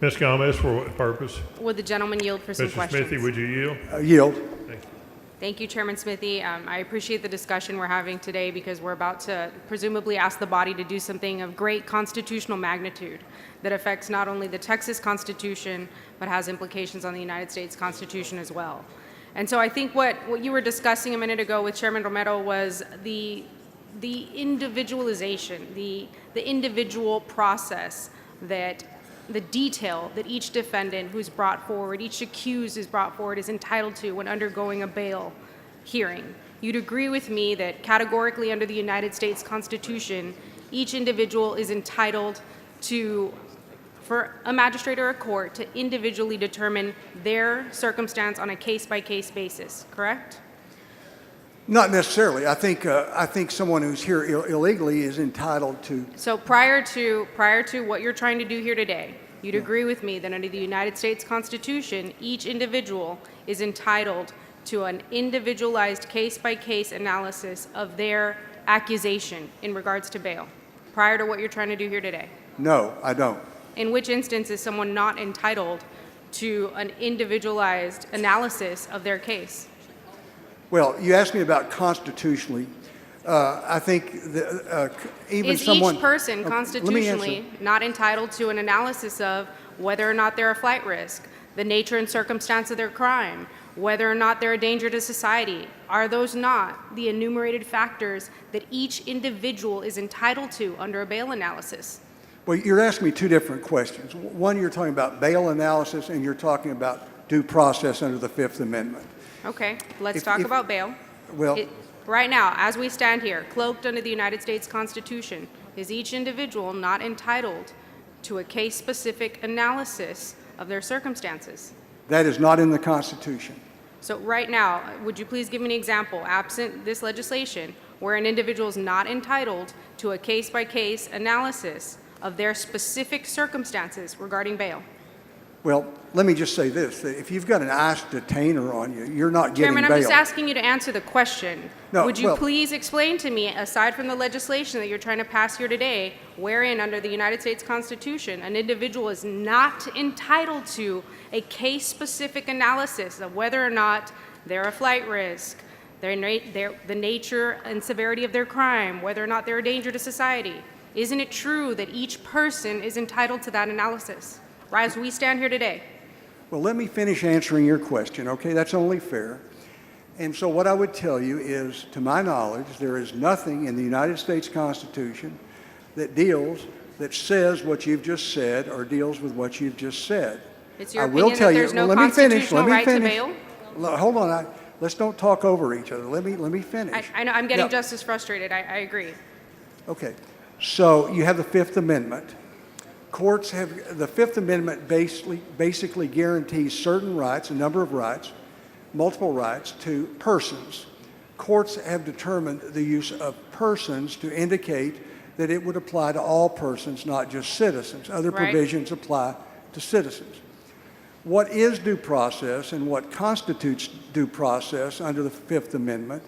Ms. Gamez, for what purpose? Would the gentleman yield for some Mr. questions? Smithee, would you yield? Yield. Thank you. Thank you, Chairman Smithee. I appreciate the discussion we're having today because we're about to presumably ask the body to do something of great constitutional magnitude that affects not only the Texas Constitution, but has implications on the United States Constitution as well. And so I think what you were discussing a minute ago with Chairman Romero was the individualization, the individual process, that the detail that each defendant who's brought forward, each accused is brought forward, is entitled to when undergoing a bail hearing. You'd agree with me that categorically under the United States Constitution, each individual is entitled to, for a magistrate or a court, to individually determine their circumstance on a case-by-case basis, correct? Not necessarily. I think someone who's here illegally is entitled to. So prior to what you're trying to do here today, you'd agree with me that under the United States Constitution, each individual is entitled to an individualized case-by-case analysis of their accusation in regards to bail, prior to what you're trying to do here today? No, I don't. In which instance is someone not entitled to an individualized analysis of their case? Well, you asked me about constitutionally. I think even someone. Is each person Okay, constitutionally not entitled to an analysis of whether or not they're a flight risk, the nature and circumstance of their crime, whether or not they're a danger to society? Are those not the enumerated factors that each individual is entitled to under a bail analysis? Well, you're asking me two different questions. One, you're talking about bail analysis, and you're talking about due process under the Fifth Amendment. Okay, let's talk about bail. Well, Right now, as we stand here, cloaked under the United States Constitution, is each individual not entitled to a case-specific analysis of their circumstances? that is not in the Constitution. So right now, would you please give me an example, absent this legislation, where an individual is not entitled to a case-by-case analysis of their specific circumstances regarding bail? Well, let me just say this, that if you've got an ICE detainer on you, you're not getting Chairman, bail. I'm just asking you to answer the question. No, Would you well- please explain to me, aside from the legislation that you're trying to pass here today, wherein under the United States Constitution, an individual is not entitled to a case-specific analysis of whether or not they're a flight risk, the nature and severity of their crime, whether or not they're a danger to society? Isn't it true that each person is entitled to that analysis, as we stand here today? Well, let me finish answering your question, okay? That's only fair. And so what I would tell you is, to my knowledge, there is nothing in the United States Constitution that says what you've just said or deals with what you've just said. It's your I will opinion tell that you. there's no Well, let me finish. constitutional Let me right to finish. bail? Hold on. Let's don't talk over each other. Let me finish. I know, I'm getting Now- just as frustrated. I agree. Okay. So you have the Fifth Amendment. The Fifth Amendment basically guarantees certain rights, a number of rights, multiple rights to persons. Courts have determined the use of persons to indicate that it would apply to all persons, not just citizens. Other Right. provisions apply to citizens. What is due process and what constitutes due process under the Fifth Amendment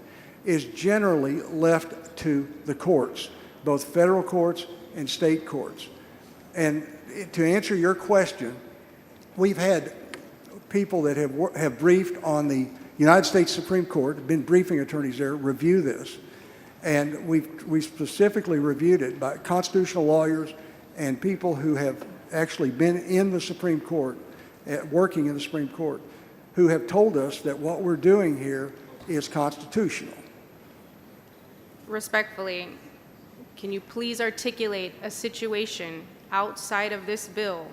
is generally left to the courts, both federal courts and state courts. And to answer your question, we've had people that have briefed on the United States Supreme Court, been briefing attorneys there, review this. And we specifically reviewed it by constitutional lawyers and people who have actually been in the Supreme Court, working in the Supreme Court, who have told us that what we're doing here is constitutional. Respectfully, can you please articulate a situation outside of this bill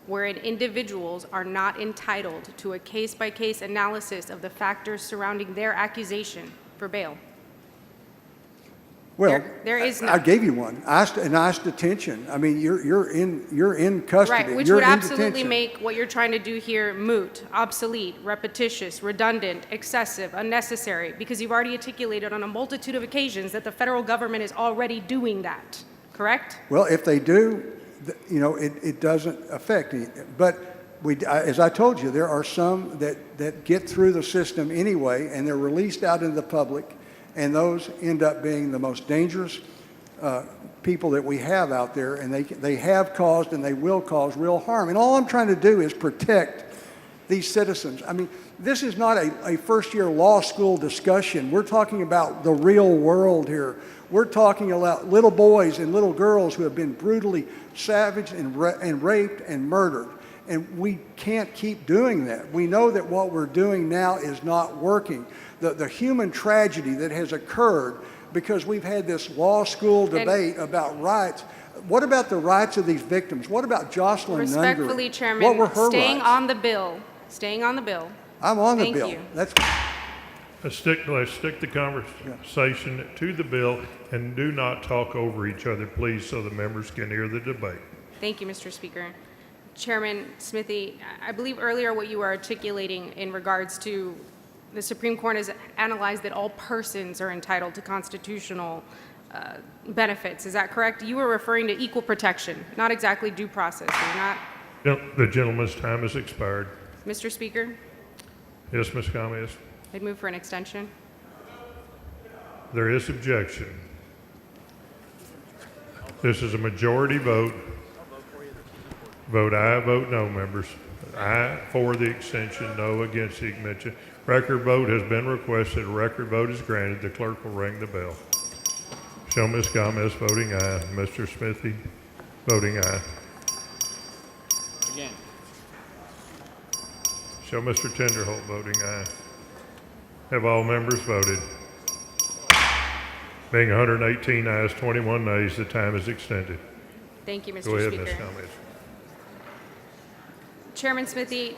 wherein individuals are not entitled to a case-by-case analysis of the factors surrounding their accusation for bail? Well, There is I none. gave you one. An ICE detention. I mean, you're in custody. Right, which You're would in absolutely detention. make what you're trying to do here moot, obsolete, repetitious, redundant, excessive, unnecessary, because you've already articulated on a multitude of occasions that the federal government is already doing that, correct? Well, if they do, it doesn't affect it. But as I told you, there are some that get through the system anyway, and they're released out into the public, and those end up being the most dangerous people that we have out there, and they have caused and they will cause real harm. And all I'm trying to do is protect these citizens. I mean, this is not a first-year law school discussion. We're talking about the real world here. We're talking about little boys and little girls who have been brutally savaged and raped and murdered. And we can't keep doing that. We know that what we're doing now is not working. The human tragedy that has occurred because we've had this law school debate about rights. What about the rights of these victims? What about Jocelyn Nungaran? Respectfully, Chairman, what were her staying rights? on the bill. Staying on the bill. I'm on the Thank bill. you. Let's stick the conversation to the bill and do not talk over each other, please, so the members can hear the debate. Thank you, Mr. Speaker. Chairman Smithee, I believe earlier what you were articulating in regards to the Supreme Court has analyzed that all persons are entitled to constitutional benefits. Is that correct? You were referring to equal protection, not exactly due process. You're not. The gentleman's time has expired. Mr. Speaker, Yes, Ms. Gamez. I'd move for an extension. There is objection. This is a majority vote. Vote aye, vote no, members. Aye for the extension, no against the extension. Record vote has been requested. A record vote is granted. The clerk will ring the bell. Show Ms. Gamez voting aye. Mr. Smithee voting aye. Again. Show Mr. Tenderholt voting aye. Have all members voted? Being 118 ayes, 21 nays, the time is extended. Thank you, Mr. Go ahead, Speaker. Ms. Gamez. Chairman Smithee,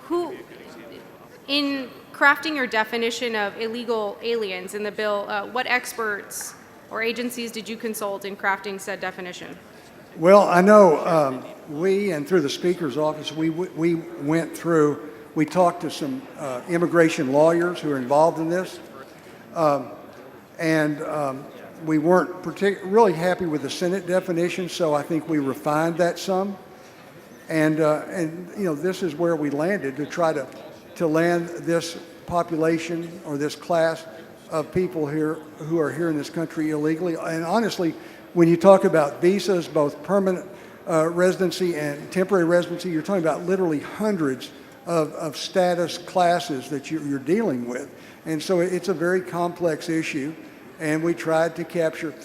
who, in crafting your definition of illegal aliens in the bill, what experts or agencies did you consult in crafting said definition? Well, I know we, and through the Speaker's office, we went through, we talked to some immigration lawyers who are involved in this, and we weren't really happy with the Senate definition, so I think we refined that some. And you know, this is where we landed to try to land this population or this class of people here who are here in this country illegally. And honestly, when you talk about visas, both permanent residency and temporary residency, you're talking about literally hundreds of status classes that you're dealing with. And so it's a very complex issue, and we tried to capture.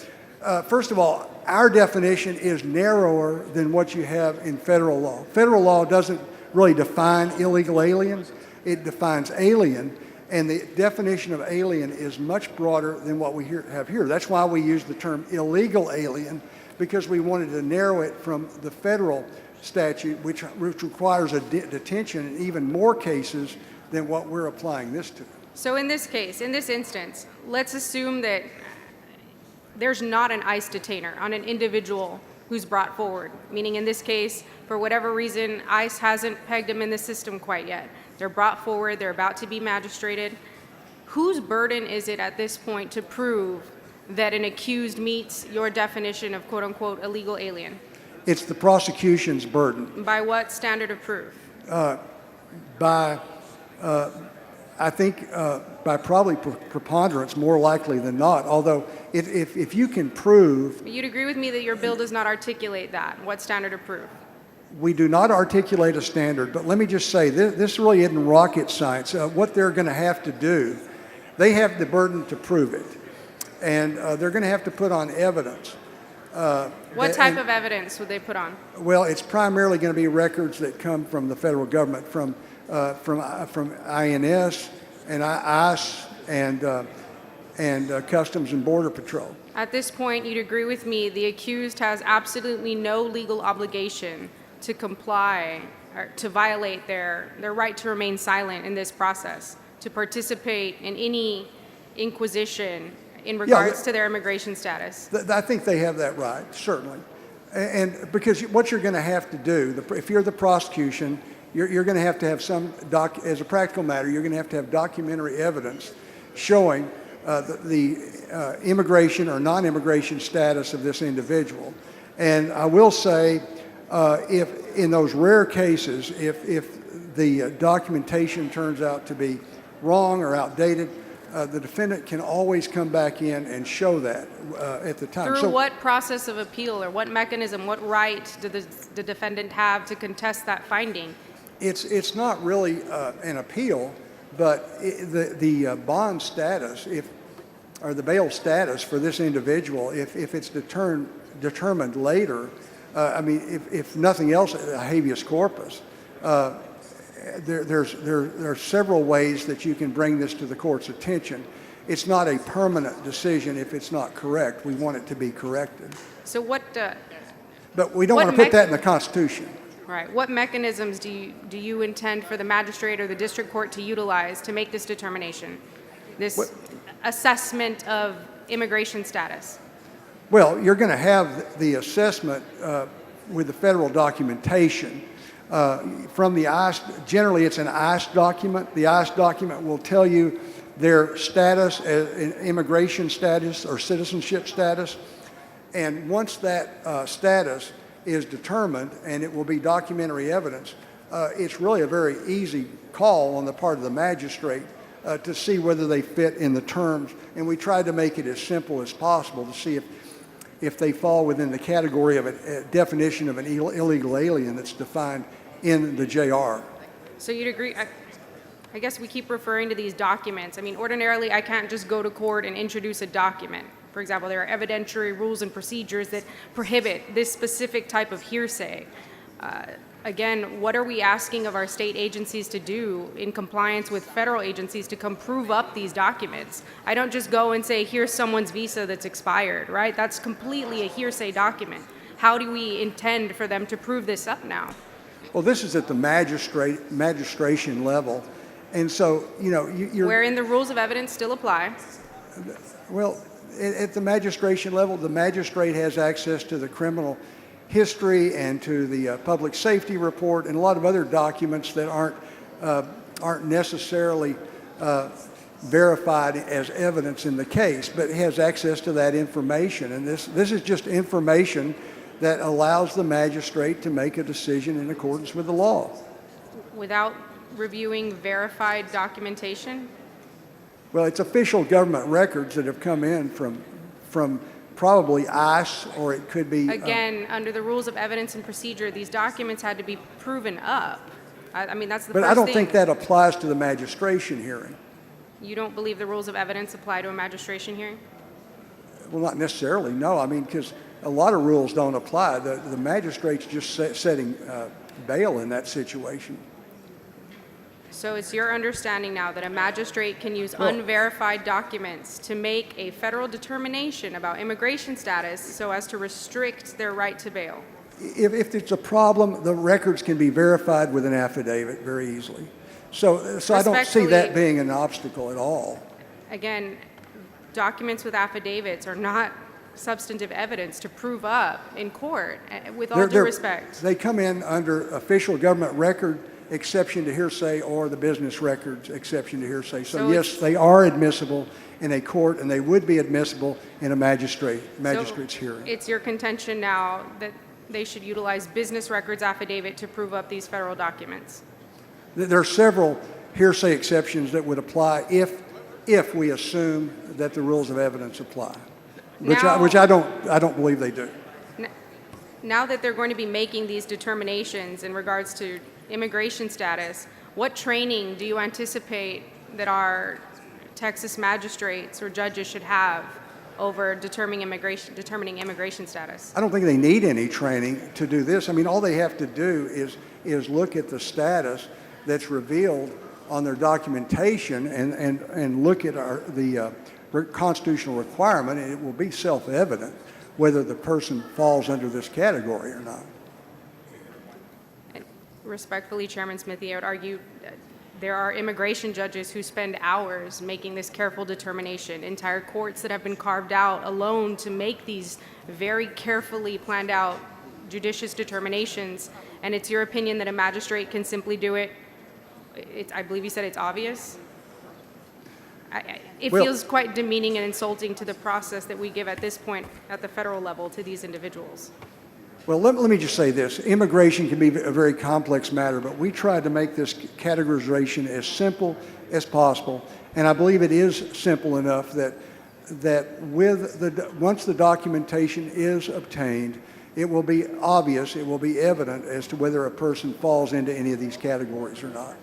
First of all, our definition is narrower than what you have in federal law. Federal law doesn't really define illegal aliens. It defines alien, and the definition of alien is much broader than what we have here. That's why we use the term illegal alien, because we wanted to narrow it from the federal statute, which requires a detention in even more cases than what we're applying this to. So in this case, in this instance, let's assume that there's not an ICE detainer on an individual who's brought forward, meaning in this case, for whatever reason, ICE hasn't pegged them in the system quite yet. They're brought forward, they're about to be magistrated. Whose burden is it at this point to prove that an accused meets your definition of quote-unquote illegal alien? It's the prosecution's burden. By what standard of proof? I think by probably preponderance, more likely than not. Although if you can prove... You'd agree with me that your bill does not articulate that. What standard of proof? We do not articulate a standard, but let me just say, this really isn't rocket science. What they're going to have to do, they have the burden to prove it. And they're going to have to put on evidence. What type of evidence would they put on? Well, it's primarily going to be records that come from the federal government, from INS and ICE and Customs and Border Patrol. At this point, you'd agree with me the accused has absolutely no legal obligation to comply or to violate their right to remain silent in this process, to participate in any inquisition in regards to their immigration status. I think they have that right, certainly. And because what you're going to have to do, if you're the prosecution, you're going to have some, as a practical matter, you're going to have documentary evidence showing the immigration or non-immigration status of this individual. And I will say, if in those rare cases, if the documentation turns out to be wrong or outdated, the defendant can always come back in and show that at the time. Through what process of appeal or what mechanism, what right does the defendant have to contest that finding? It's not really an appeal, but the bond status, or the bail status for this individual, if it's determined later, I mean, if nothing else, a habeas corpus, there are several ways that you can bring this to the court's attention. It's not a permanent decision if it's not correct. We want it to be corrected. So what? But we don't want to put that in the Constitution. Right. What mechanisms do you intend for the magistrate or the district court to utilize to make this determination, this assessment of immigration status? Well, you're going to have the assessment with the federal documentation. From the ICE, generally it's an ICE document. The ICE document will tell you their status, immigration status or citizenship status. And once that status is determined, and it will be documentary evidence, it's really a very easy call on the part of the magistrate to see whether they fit in the terms. And we try to make it as simple as possible to see if they fall within the category of a definition of an illegal alien that's defined in the JR. So you'd agree, I guess we keep referring to these documents. I mean, ordinarily, I can't just go to court and introduce a document. For example, there are evidentiary rules and procedures that prohibit this specific type of hearsay. Again, what are we asking of our state agencies to do in compliance with federal agencies to come prove up these documents? I don't just go and say, here's someone's visa that's expired, right? That's completely a hearsay document. How do we intend for them to prove this up now? Well, this is at the magistration level. And so, you know, you're... Wherein the rules of evidence still apply. Well, at the magistration level, the magistrate has access to the criminal history and to the public safety report and a lot of other documents that aren't necessarily verified as evidence in the case, but has access to that information. And this is just information that allows the magistrate to make a decision in accordance with the law. Without reviewing verified documentation? Well, it's official government records that have come in from probably ICE, or it could be... Again, under the rules of evidence and procedure, these documents had to be proven up. I mean, that's the first But thing. I don't think that applies to the magistration hearing. You don't believe the rules of evidence apply to a magistration hearing? Well, not necessarily, no. I mean, because a lot of rules don't apply. The magistrate's just setting bail in that situation. So it's your understanding now that a magistrate can use unverified documents to make a federal determination about immigration status so as to restrict their right to bail? If it's a problem, the records can be verified with an affidavit very easily. So I don't see that being an obstacle at all. Again, documents with affidavits are not substantive evidence to prove up in court, with all due respect. They come in under official government record exception to hearsay or the business records exception to hearsay. So yes, they are admissible in a court, and they would be admissible in a magistrate's hearing. It's your contention now that they should utilize business records affidavit to prove up these federal documents? There are several hearsay exceptions that would apply if we assume that the rules of evidence apply, which I don't believe they do. Now that they're going to be making these determinations in regards to immigration status, what training do you anticipate that our Texas magistrates or judges should have over determining immigration status? I don't think they need any training to do this. I mean, all they have to do is look at the status that's revealed on their documentation and look at the constitutional requirement, and it will be self-evident whether the person falls under this category or not. Respectfully, Chairman Smithee, I would argue there are immigration judges who spend hours making this careful determination, entire courts that have been carved out alone to make these very carefully planned out judicious determinations, and it's your opinion that a magistrate can simply do it. I believe you said it's obvious. It feels quite demeaning and insulting to the process that we give at this point at the federal level to these individuals. Well, let me just say this. Immigration can be a very complex matter, but we tried to make this categorization as simple as possible. And I believe it is simple enough that once the documentation is obtained, it will be obvious, it will be evident as to whether a person falls into any of these categories or not.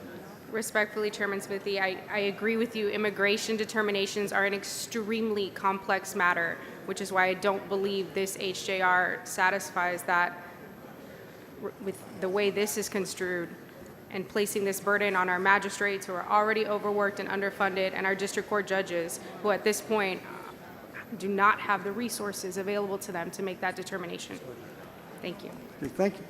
Respectfully, Chairman Smithee, I agree with you. Immigration determinations are an extremely complex matter, which is why I don't believe this HJR satisfies that with the way this is construed, and placing this burden on our magistrates who are already overworked and underfunded, and our district court judges who at this point do not have the resources available to them to make that determination. Thank you. Thank you.